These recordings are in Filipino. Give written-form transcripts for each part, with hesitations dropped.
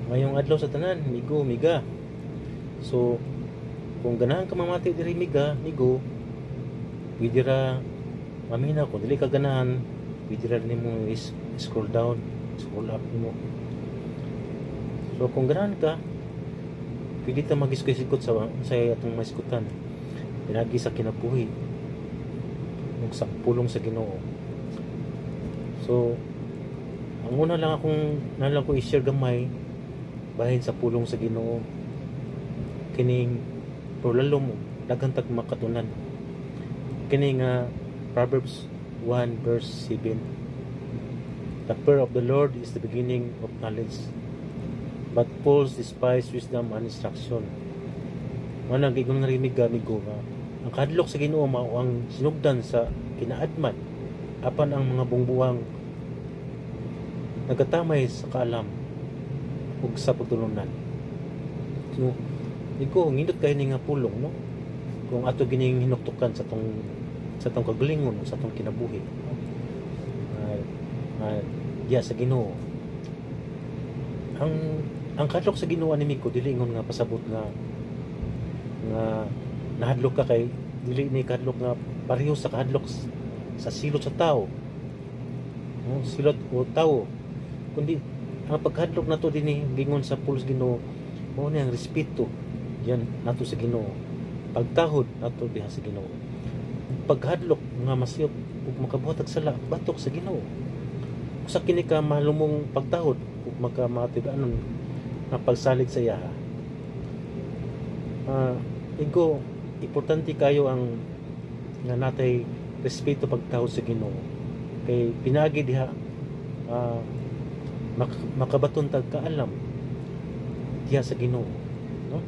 ngayong adlaw sa tanan, migo, miga. So kung ganahan ka mamati diri miga, migo, pwede ra mamina. Kung dili ka ganahan, pwede ra nimo scroll down, scroll up nimo. So kung ganahan ka, pwede ta mag-iskot sa atong maiskutan. Pinagi sa kinabuhi ug sa pulong sa Ginoo. So ang una lang ko i-share gamay bahin sa pulong sa Ginoo kining prolalom daghang tag makatunan. Kini nga Proverbs 1 verse 7. The fear of the Lord is the beginning of knowledge, but fools despise wisdom and instruction. Manang gigon nga rimig gamigo nga ang kadlok sa Ginoo mao ang sinugdan sa kinaadman, apan ang mga bungbuwang nagatamay sa kaalam ug sa pagtulunan. So iko ngindot kay ni nga pulong, no, kung ato gining hinuktukan sa tong kagalingon sa tong kinabuhi diya sa Ginoo. Ang kadlok sa Ginoo animi ko dili ingon nga pasabot nga nahadlok ka kay dili ni kadlok nga pareho sa kadlok sa silot sa tao, no? Silot o tao, kundi ang pagkadlok nato dinhi gingon sa pulos Ginoo mao ni ang respeto yan nato sa Ginoo, pagtahod nato diha sa Ginoo, paghadlok nga masiyop ug makabuhat og sala batok sa Ginoo. Usa kini ka malumong pagtahod ug makamatibanon nga pagsalig sa iya. Igo importante kayo ang nga natay respeto pagtahod sa Ginoo kay pinagi diha makabaton tag kaalam diha sa Ginoo, no?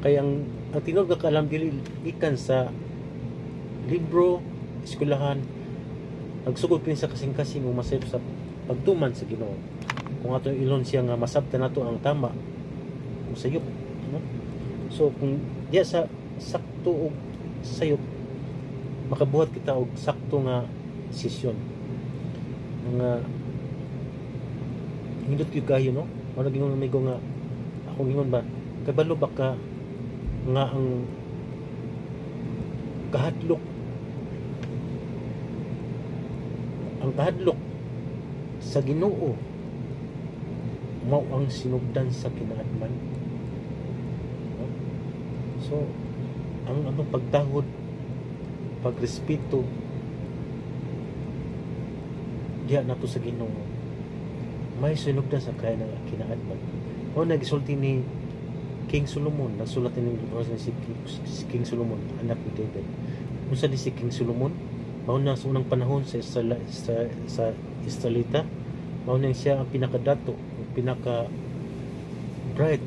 Kay ang tinud nga kaalam dili gikan sa libro, eskwelahan, nagsugod pin sa kasing-kasing o masayop sa pagtuman sa Ginoo. Kung ato ilon siya nga masabtan nato ang tama o sayop, no? So kung diya sa sakto og sayop makabuhat kita og sakto nga desisyon nga hindot gyud kayo, no? Ano gingon amigo nga ako gingon ba kabalo ba ka nga ang kahadlok sa Ginoo mao ang sinugdan sa kinaadman, no? So ang pagtahod, pagrespeto diha nato sa Ginoo may sinugdan sa kinaadman. O nagisulti ni King Solomon, nagsulat ni si King Solomon, anak ni David. Unsa ni si King Solomon? Mao na sa unang panahon sa Israelita, mao na siya ang pinakadato, pinaka bright,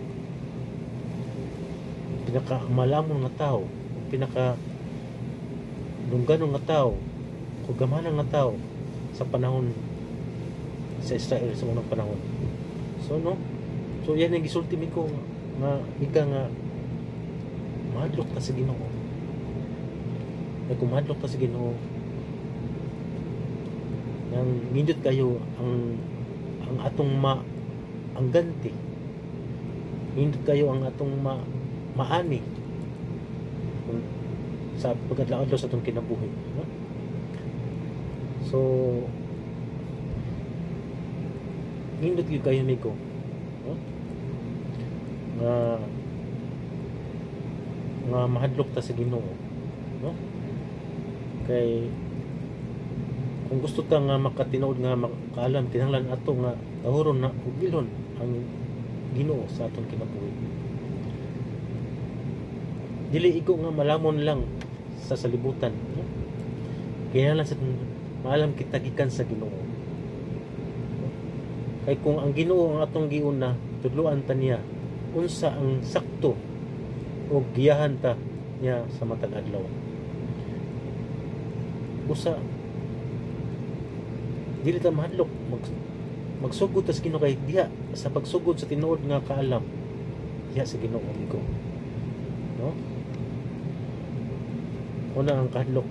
pinaka malamon nga tao, pinaka dungganong nga tao, kugamanang nga tao sa panahon sa Israel sa unang panahon. So no, so yan ang gisulti mi ko nga ika nga mahadlok ta sa Ginoo. Ay kung mahadlok ta sa Ginoo, nang mindot kayo ang atong ang ganti, mindot kayo ang atong maani sa pagkadlaw sa atong kinabuhi, no? So mindot gyud kayo migo, no? nga mahadlok ta sa Ginoo, no? Kay kung gusto ta nga makatinood nga makaalam kinahanglan ato nga tahuron na ug ilon ang Ginoo sa atong kinabuhi. Dili igo nga malamon lang sa salibutan, no? Kinahanglan sa maalam kita gikan sa Ginoo. Kay kung ang Ginoo ang atong giuna, tudloan ta niya unsa ang sakto o giyahan ta niya sa matag adlaw. Busa dili ta mahadlok magsugod ta sa Ginoo kay diha sa pagsugod sa tinuod nga kaalam diha sa Ginoo amigo, no? Una ang kahadlok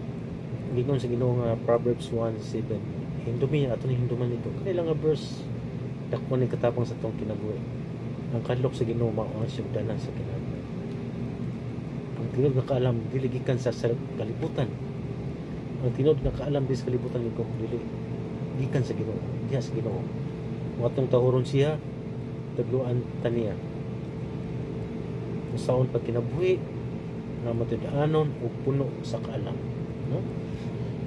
gingon sa Ginoo nga Proverbs 1:7. Hindumi ato ni hinduman nito kanila nga verse Dako ni katapang sa tong kinabuhi. Ang kadlok sa Ginoo mao ang sugdanan sa kinabuhi. Ang tinud nga kaalam dili gikan sa kalibutan. Ang tinud nga kaalam dis kalibutan niko dili gikan sa Ginoo, diha sa Ginoo. Watong tahuron siya tagluan taniya. Usaon pag kinabuhi nga matid-anon ug puno sa kaalam, no?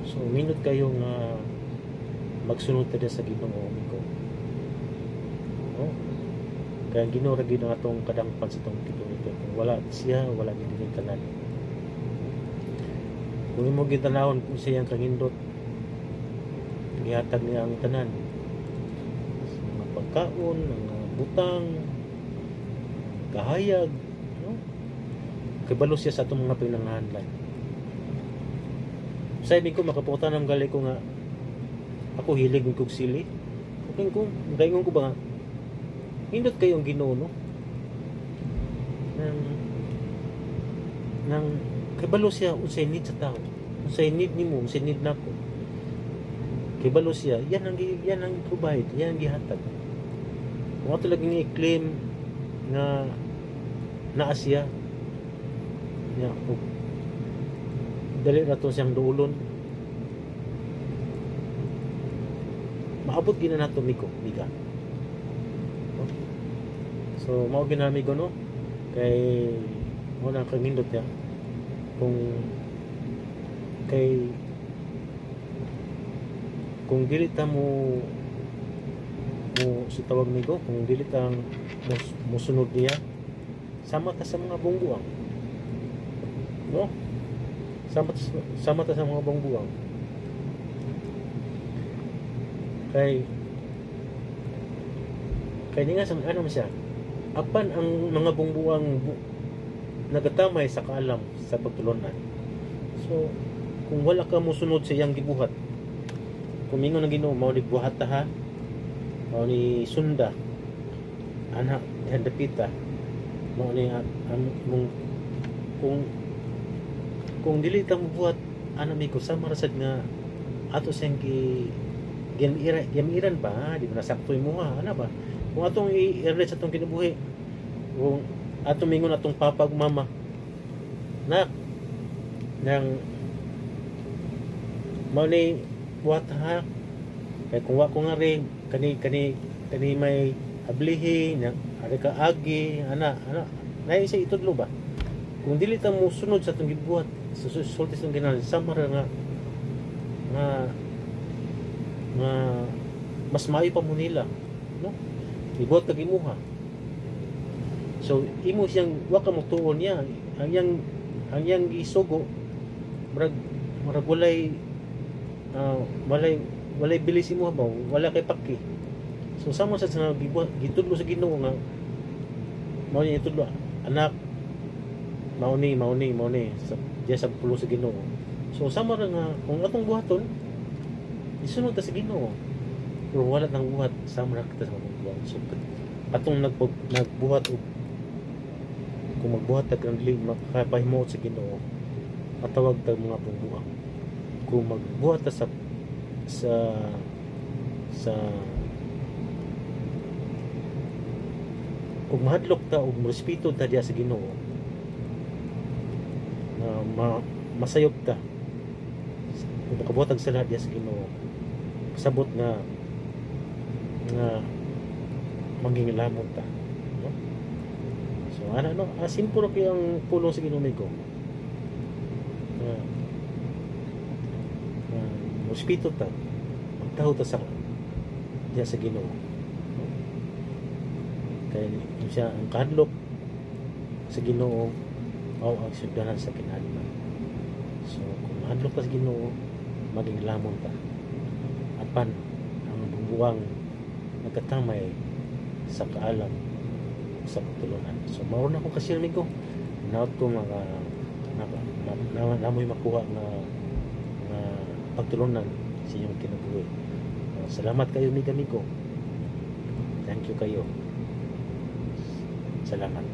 So minut kayo nga magsunod ta sa Ginoo niko. No? Kaya Ginoo ra gyud ang atong kadangpan sa tong kituig. Kung wala siya, wala gyud din tanan. Kung imo gitanawon kung siya ang kangindot, gihatag niya ang tanan. Mga pagkaon, mga butang, kahayag, no? Kibalo siya sa atong mga pinanghanlan. Sabi ko makaputan ang gali ko nga ako hilig ng kog sili. Okay ko, daingon ko ba nga hindot kayong Ginoo, no? Nang kibalo siya unsay need sa tao. Unsay need nimo, unsay need nako. Kibalo siya, yan ang provide, yan ang gihatag. Kung ato lagi ni i-claim nga naa siya nya dali na to siyang duulon, maabot gina nato miga. So mao ginami ko, no, kay mo nang kangindot niya kung dili ta mo si tawag migo, kung dili ta musunod niya, sama ta sa mga bungguang, no? Sama ta sa mga bungguang. Kay nga sa ano siya, apan ang mga bungbuang nagatamay sa kaalam sa pagtulunan. So kung wala ka mosunod sa iyang gibuhat, kung mingon ang Ginoo mao ni buhat ta ha, mao ni sunda anak handapita, mao ni kung dili ta mo buhat ano mi ko sama rasad nga ato siyang gamiran pa, di ba nasaktoy mo ha, ano ba? Kung atong i-relate sa atong kinabuhi, kung atong mingon atong papag mama, nak, nang mao ni buhat ha, kaya kung wa ko nga rin, kani may ablihi, ari ka agi, ana, naisa itudlo ba? Kung dili ta mo sunod sa atong gibuhat, sa sultis ng ginahal, sama ra nga mas maayo pa mo nila, no? Ibuhat kag imuha. So imo siyang wa ka mo tuon niya, ang yang gisugo murag walay bilis imo ba, wala kay paki. So sama sa gibuhat gitudlo sa Ginoo nga mao ni itudlo, anak, mao ni sa diya sa pulo sa Ginoo. So sama ra nga kung atong buhaton isunod ta sa Ginoo. Pero wala nang buhat, sama ra kita sa mga buhat. So atong nagbuhat og kung magbuhat ta kang dili makapahimo sa Ginoo, matawag ta mga pungbuang. Kung magbuhat ta sa kung mahadlok ta og respeto ta diya sa Ginoo, masayop ta kung makabuhatag sala diya sa Ginoo, kasabot nga manginglamon ta, no? So simple ra kay ang pulong sa Ginoo ko, respeto ta, magtaho ta sa diya sa Ginoo, no? Kaya siya ang kahadlok sa Ginoo mao ang sugdanan sa kinahanglan. So kung mahadlok ka sa Ginoo, maging lamon ta, apan ang bungbuang nagkatamay sa kaalam sa pagtulunan. So mao na ko kasi ko naot ko namoy makuha nga pagtulunan sa inyong kinabuhi. Salamat kayo, amigo. Thank you kayo. Salamat.